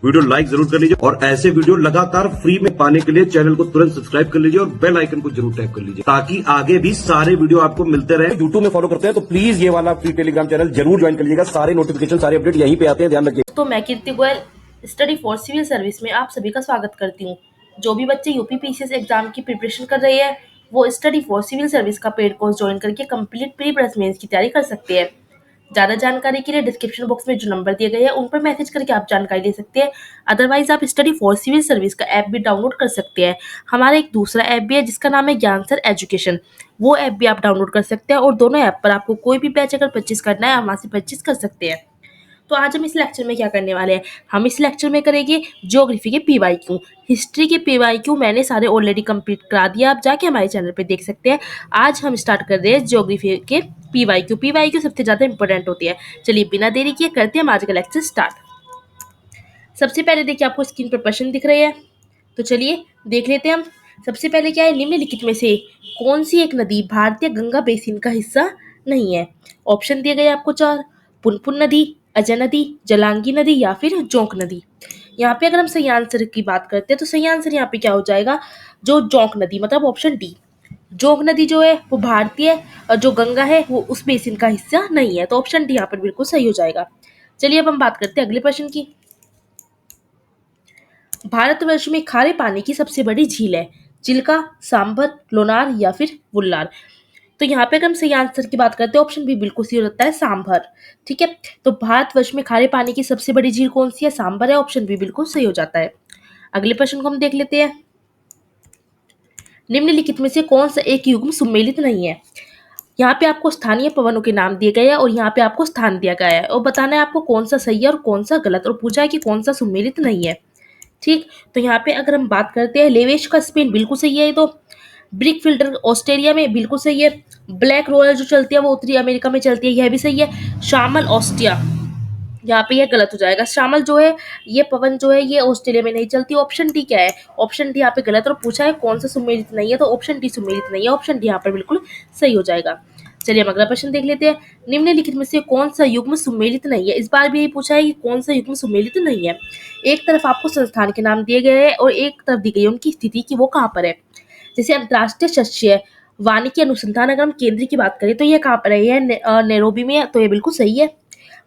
Video like जरूर कर लीजिए और ऐसे वीडियो लगातार फ्री में पाने के लिए चैनल को तुरंत सब्सक्राइब कर लीजिए और बेल आइकन को जरूर टैप कर लीजिए ताकि आगे भी सारे वीडियो आपको मिलते रहे। यूट्यूब में फॉलो करते हैं तो प्लीज ये वाला फ्री टेलीग्राम चैनल जरूर ज्वाइन कर लीजिएगा। सारे नोटिफिकेशन सारे अपडेट यहीं पे आते हैं, ध्यान रखिए। तो मैं Kirti Goyal study for civil service में आप सभी का स्वागत करती हूँ। जो भी बच्चे यूपी पीसीएस एग्जाम की प्रिपरेशन कर रहे हैं वो स्टडी फॉर सिविल सर्विस का पेड कोर्स ज्वाइन करके कंप्लीट प्री प्लस मेंस की तैयारी कर सकते हैं। ज़्यादा जानकारी के लिए डिस्क्रिप्शन बॉक्स में जो नंबर दिए गए हैं उन पर मैसेज करके आप जानकारी ले सकते हैं। अदरवाइज आप स्टडी फॉर सिविल सर्विस का ऐप भी डाउनलोड कर सकते हैं। हमारा एक दूसरा ऐप भी है जिसका नाम है ज्ञान सर एजुकेशन। वो ऐप भी आप डाउनलोड कर सकते हैं और दोनों ऐप पर आपको कोई भी बैच अगर परचेज करना है आप वहाँ से परचेज कर सकते हैं। तो आज हम इस लेक्चर में क्या करने वाले हैं, हम इस लेक्चर में करेंगे ज्योग्राफी के पीवाईक्यू। हिस्ट्री के पीवाईक्यू मैंने सारे ऑलरेडी कंप्लीट करा दिया, आप जाके हमारे चैनल पे देख सकते हैं। आज हम स्टार्ट कर रहे हैं ज्योग्राफी के पीवाईक्यू। पीवाईक्यू सबसे ज़्यादा इंपॉर्टेंट होती है। चलिए बिना देरी किए करते हैं हम आज का लेक्चर स्टार्ट। सबसे पहले देखिए आपको स्क्रीन पर प्रश्न दिख रहे हैं, तो चलिए देख लेते हैं हम। सबसे पहले क्या है, निम्नलिखित में से कौन सी एक नदी भारतीय गंगा बेसिन का हिस्सा नहीं है। ऑप्शन दिए गए आपको चार, पुनपुन नदी, अजय नदी, जलांगी नदी या फिर जोंक नदी। यहाँ पे अगर हम सही आंसर की बात करते हैं तो सही आंसर यहाँ पे क्या हो जाएगा, जो जोंक नदी, मतलब ऑप्शन डी। जोंक नदी जो है वो भारतीय और जो गंगा है वो उस बेसिन का हिस्सा नहीं है, तो ऑप्शन डी यहाँ पर बिल्कुल सही हो जाएगा। चलिए अब हम बात करते हैं अगले प्रश्न की। भारतवर्ष में खारे पानी की सबसे बड़ी झील है, चिल्का, सांभर, लोनार या फिर वुल्लार। तो यहाँ पे अगर हम सही आंसर की बात करते हैं ऑप्शन बी बिल्कुल सही होता है, सांभर। ठीक है, तो भारतवर्ष में खारे पानी की सबसे बड़ी झील कौन सी है, सांभर है, ऑप्शन बी बिल्कुल सही हो जाता है। अगले प्रश्न को हम देख लेते हैं। निम्नलिखित में से कौन सा एक युग्म सुमेलित नहीं है। यहाँ पे आपको स्थानीय पवनों के नाम दिए गए हैं और यहाँ पे आपको स्थान दिया गया है और बताना है आपको कौन सा सही है और कौन सा गलत, और पूछा है कि कौन सा सुमेलित नहीं है। ठीक, तो यहाँ पे अगर हम बात करते हैं, लेवेश का स्पेन बिल्कुल सही है, तो ब्रिक फिल्टर ऑस्ट्रेलिया में बिल्कुल सही है, ब्लैक रोलर जो चलती है वो उत्तरी अमेरिका में चलती है, यह भी सही है। शामल ऑस्ट्रिया, यहाँ पे यह गलत हो जाएगा। शामल जो है ये पवन जो है ये ऑस्ट्रेलिया में नहीं चलती। ऑप्शन डी क्या है, ऑप्शन डी यहाँ पे गलत, और पूछा है कौन सा सुमेलित नहीं है, तो ऑप्शन डी सुमेलित नहीं है, ऑप्शन डी यहाँ पर बिल्कुल सही हो जाएगा। चलिए हम अगला प्रश्न देख लेते हैं। निम्नलिखित में से कौन सा युग्म सुमेलित नहीं है। इस बार भी यही पूछा है कि कौन सा युग्म सुमेलित नहीं है। एक तरफ आपको संस्थान के नाम दिए गए हैं और एक तरफ दी गई है उनकी स्थिति की वो कहाँ पर है। जैसे अंतर्राष्ट्रीय शस्य वानिकी अनुसंधान अगर हम केंद्र की बात करें तो ये कहाँ पर है, यह नैरोबी में है, तो ये बिल्कुल सही है।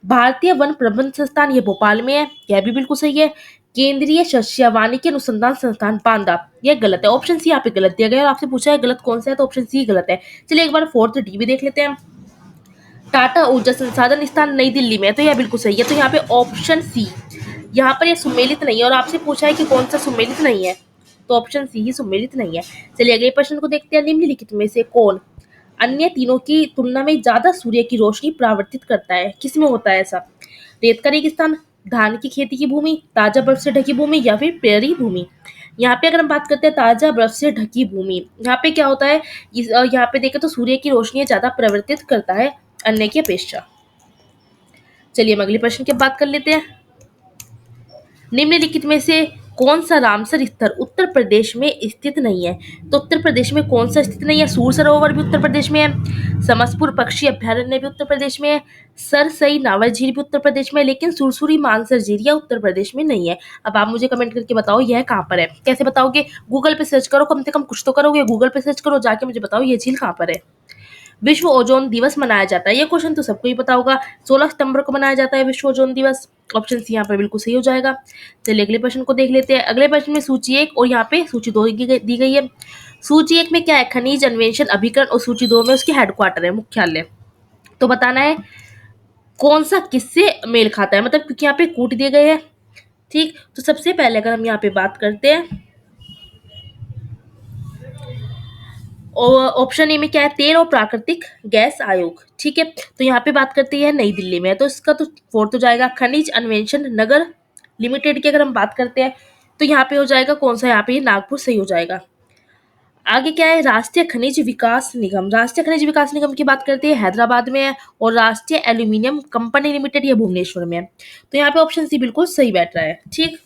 भारतीय वन प्रबंध संस्थान ये भोपाल में है, यह भी बिल्कुल सही है। केंद्रीय शस्य वानिकी अनुसंधान संस्थान बांदा, यह गलत है, ऑप्शन सी यहाँ पे गलत दिया गया और आपसे पूछा है गलत कौन सा है, तो ऑप्शन सी गलत है। चलिए एक बार फोर्थ डी भी देख लेते हैं। टाटा ऊर्जा संसाधन स्थान नई दिल्ली में है, तो यह बिल्कुल सही है, तो यहाँ पे ऑप्शन सी, यहाँ पर यह सुमेलित नहीं है और आपसे पूछा है कि कौन सा सुमेलित नहीं है, तो ऑप्शन सी ही सुमेलित नहीं है। चलिए अगले प्रश्न को देखते हैं। निम्नलिखित में से कौन अन्य तीनों की तुलना में ज्यादा सूर्य की रोशनी परावर्तित करता है, किसमें होता है ऐसा। रेत का रेगिस्तान, धान की खेती की भूमि, ताजा बर्फ से ढकी भूमि या फिर प्रेरी भूमि। यहाँ पे अगर हम बात करते हैं ताजा बर्फ से ढकी भूमि, यहाँ पे क्या होता है, यहाँ पे देखें तो सूर्य की रोशनी ज्यादा परावर्तित करता है अन्य की अपेक्षा। चलिए हम अगले प्रश्न की बात कर लेते हैं। निम्नलिखित में से कौन सा रामसर स्थल उत्तर प्रदेश में स्थित नहीं है। तो उत्तर प्रदेश में कौन सा स्थित नहीं है, सूर सरोवर भी उत्तर प्रदेश में है, समसपुर पक्षी अभ्यारण्य भी उत्तर प्रदेश में है, सरसई नावर झील भी उत्तर प्रदेश में है, लेकिन सुरसुरी मानसर झील यह उत्तर प्रदेश में नहीं है। अब आप मुझे कमेंट करके बताओ यह कहाँ पर है। कैसे बताओगे, गूगल पे सर्च करो, कम से कम कुछ तो करोगे, गूगल पे सर्च करो, जाके मुझे बताओ ये झील कहाँ पर है। विश्व ओजोन दिवस मनाया जाता है, ये क्वेश्चन तो सबको ही पता होगा, 16 सितंबर को मनाया जाता है विश्व ओजोन दिवस, ऑप्शन सी यहाँ पर बिल्कुल सही हो जाएगा। चलिए अगले प्रश्न को देख लेते हैं। अगले प्रश्न में सूची 1 और यहाँ पे सूची 2 दी गई है। सूची 1 में क्या है, खनिज अन्वेषण अभिकरण, और सूची 2 में उसके हेडक्वार्टर है, मुख्यालय। तो बताना है कौन सा किससे मेल खाता है, मतलब क्योंकि यहाँ पे कूट दिए गए हैं। ठीक, तो सबसे पहले अगर हम यहाँ पे बात करते हैं, और ऑप्शन ए में क्या है, तेल और प्राकृतिक गैस आयोग। ठीक है, तो यहाँ पे बात करते हैं नई दिल्ली में है, तो इसका तो फोर्थ हो जाएगा। खनिज अन्वेषण नगर लिमिटेड की अगर हम बात करते हैं तो यहाँ पे हो जाएगा कौन सा, यहाँ पे नागपुर सही हो जाएगा। आगे क्या है, राष्ट्रीय खनिज विकास निगम। राष्ट्रीय खनिज विकास निगम की बात करते हैं हैदराबाद में है, और राष्ट्रीय एल्यूमिनियम कंपनी लिमिटेड ये भुवनेश्वर में है, तो यहाँ पे ऑप्शन सी बिल्कुल सही बैठ रहा है। ठीक,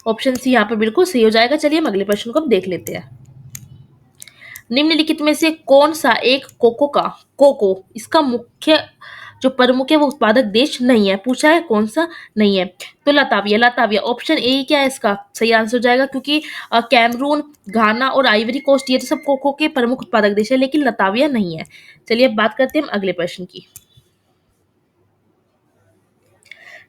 ऑप्शन सी यहाँ पे बिल्कुल सही हो जाएगा। चलिए हम अगले प्रश्न को अब देख लेते हैं। निम्नलिखित में से कौन सा एक कोको इसका मुख्य जो प्रमुख है वो उत्पादक देश नहीं है। पूछा है कौन सा नहीं है, तो लताविया। ऑप्शन ए ही क्या है इसका सही आंसर हो जाएगा, क्योंकि कैमरून, घाना और आइवरी कोस्ट ये तो सब कोको के प्रमुख उत्पादक देश है, लेकिन लताविया नहीं है। चलिए अब बात करते हैं हम अगले प्रश्न की।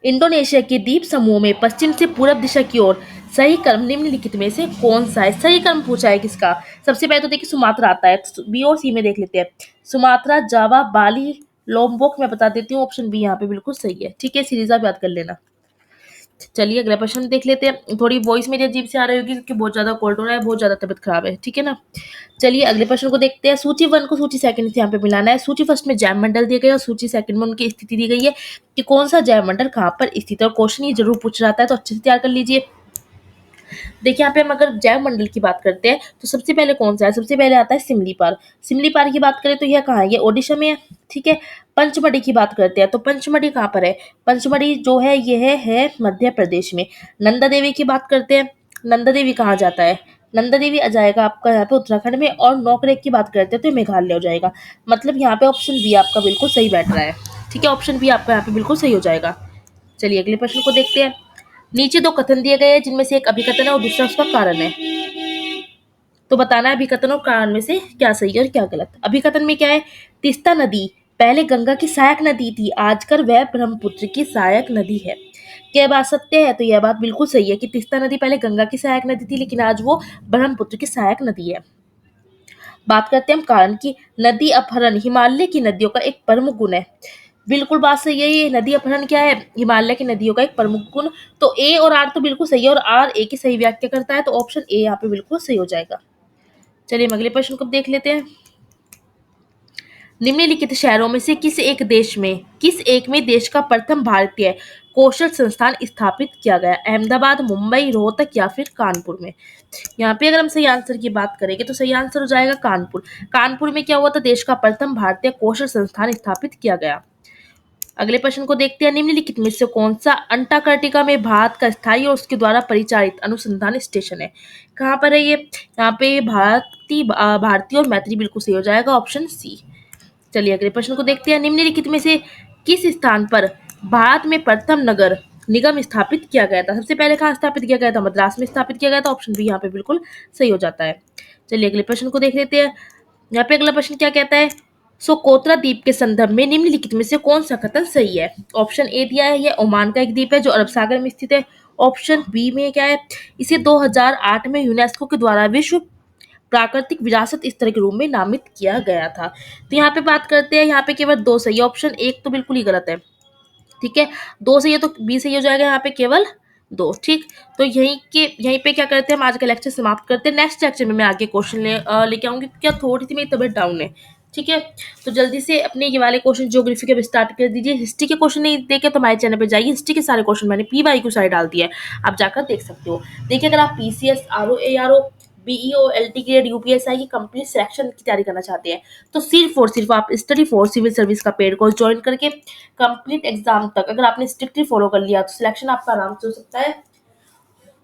इंडोनेशिया के द्वीप समूह में पश्चिम से पूरब दिशा की ओर सही क्रम निम्नलिखित में से कौन सा है? सही क्रम पूछा है किसका? सबसे पहले तो देखिए सुमात्रा आता है, तो बी और सी में देख लेते हैं। सुमात्रा, जावा, बाली, लोम्बोक मैं बता देती हूँ, ऑप्शन बी यहाँ पे बिल्कुल सही है। ठीक है, सीरीज आप याद कर लेना। चलिए अगला प्रश्न देख लेते हैं। थोड़ी वॉइस मेरी अजीब से आ रही होगी क्योंकि बहुत ज्यादा कोल्ड हो रहा है, बहुत ज्यादा तबियत खराब है, ठीक है ना। चलिए अगले प्रश्न को देखते हैं। सूची 1 को सूची 2 से यहाँ पे मिलाना है। सूची फर्स्ट में जैव मंडल दिए गए और सूची 2 में उनकी स्थिति दी गई है कि कौन सा जैव मंडल कहाँ पर स्थित है, और क्वेश्चन ये जरूर पूछ जाता है, तो अच्छे से तैयार कर लीजिए। देखिए यहाँ पे हम अगर जैव मंडल की बात करते हैं तो सबसे पहले कौन सा है? सबसे पहले आता है सिमलीपाल। सिमलीपाल की बात करें तो यह कहाँ है? ये ओडिशा में है, ठीक है। पंचमढ़ी की बात करते हैं तो पंचमढ़ी कहाँ पर है? पंचमढ़ी जो है यह है मध्य प्रदेश में। नंदा देवी की बात करते हैं, नंदा देवी कहाँ जाता है? नंदा देवी आ जाएगा आपका यहाँ पे उत्तराखंड में। और नोकरेक की बात करते हैं तो ये मेघालय हो जाएगा। मतलब यहाँ पे ऑप्शन बी आपका बिल्कुल सही बैठ रहा है, ठीक है। ऑप्शन बी आपका यहाँ पे बिल्कुल सही हो जाएगा। चलिए अगले प्रश्न को देखते हैं। नीचे 2 कथन दिए गए हैं जिनमें से एक अभिकथन है और दूसरा उसका कारण है, तो बताना है अभिकथन और कारण में से क्या सही है और क्या गलत। अभिकथन में क्या है? तीस्ता नदी पहले गंगा की सहायक नदी थी, आजकल वह ब्रह्मपुत्र की सहायक नदी है। क्या बात सत्य है? तो यह बात बिल्कुल सही है कि तीस्ता नदी पहले गंगा की सहायक नदी थी, लेकिन आज वो ब्रह्मपुत्र की सहायक नदी है। बात करते हैं हम कारण की। नदी अपहरण हिमालय की नदियों का एक प्रमुख गुण है। बिल्कुल बात सही है, ये नदी अपहरण क्या है? हिमालय की नदियों का एक प्रमुख गुण। तो ए और आर तो बिल्कुल सही है, और आर ए की सही व्याख्या करता है, तो ऑप्शन ए यहाँ पे बिल्कुल सही हो जाएगा। चलिए हम अगले प्रश्न को देख लेते हैं। निम्नलिखित शहरों में से किस एक में देश का प्रथम भारतीय कौशल संस्थान स्थापित किया गया? अहमदाबाद, मुंबई, रोहतक या फिर कानपुर में? यहाँ पे अगर हम सही आंसर की बात करेंगे तो सही आंसर हो जाएगा कानपुर। कानपुर में क्या हुआ था? देश का प्रथम भारतीय कौशल संस्थान स्थापित किया गया। अगले प्रश्न को देखते हैं। निम्नलिखित में से कौन सा अंटार्कटिका में भारत का स्थायी और उसके द्वारा परिचालित अनुसंधान स्टेशन है? कहाँ पर है ये? यहाँ पे भारती और मैत्री बिल्कुल सही हो जाएगा, ऑप्शन सी। चलिए अगले प्रश्न को देखते हैं। निम्नलिखित में से किस स्थान पर भारत में प्रथम नगर निगम स्थापित किया गया था? सबसे पहले कहाँ स्थापित किया गया था? मद्रास में स्थापित किया गया था, ऑप्शन बी यहाँ पे बिल्कुल सही हो जाता है। चलिए अगले प्रश्न को देख लेते हैं। यहाँ पे अगला प्रश्न क्या कहता है? सोकोत्रा द्वीप के संदर्भ में निम्नलिखित में से कौन सा कथन सही है? ऑप्शन ए दिया है, यह ओमान का एक द्वीप है जो अरब सागर में स्थित है। ऑप्शन बी में क्या है? इसे 2008 में यूनेस्को के द्वारा विश्व प्राकृतिक विरासत स्थल के रूप में नामित किया गया था। तो यहाँ पे बात करते हैं, यहाँ पे केवल 2 सही है, ऑप्शन 1 तो बिल्कुल ही गलत है, ठीक है। 2 सही है तो बी सही हो जाएगा, यहाँ पे केवल 2, ठीक। तो यहीं पे क्या करते हैं, हम आज का लेक्चर समाप्त करते हैं। नेक्स्ट लेक्चर में मैं आगे क्वेश्चन लेके आऊंगी, क्या थोड़ी सी मेरी तबियत डाउन है, ठीक है। तो जल्दी से अपने ये वाले क्वेश्चन ज्योग्राफी के स्टार्ट कर दीजिए। हिस्ट्री के क्वेश्चन नहीं देखे तो हमारे चैनल पे जाइए, हिस्ट्री के सारे क्वेश्चन मैंने PYQ साइड डाल दिया है, आप जाकर देख सकते हो। देखिए अगर आप PCS, RO, ARO, BEO, LT grade, UPSI की कंप्लीट सिलेक्शन की तैयारी करना चाहते हैं तो सिर्फ और सिर्फ आप स्टडी फॉर सिविल सर्विस का पेड कोर्स ज्वाइन करके कंप्लीट एग्जाम तक अगर आपने स्ट्रिक्टली फॉलो कर लिया तो सिलेक्शन आपका आराम से हो सकता है,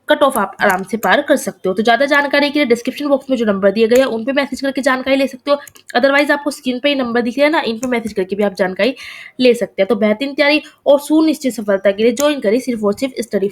कट ऑफ आप आराम से पार कर सकते हो। तो ज़्यादा जानकारी के लिए डिस्क्रिप्शन बॉक्स में जो नंबर दिए गए हैं उन पे मैसेज करके जानकारी ले सकते हो। अदरवाइज आपको स्क्रीन पे ही नंबर दिख रहा है ना, इन पे मैसेज करके भी आप जानकारी ले सकते हैं। तो बेहतरीन तैयारी और सुनिश्चित सफलता के लिए ज्वाइन करिए सिर्फ और सिर्फ स्टडी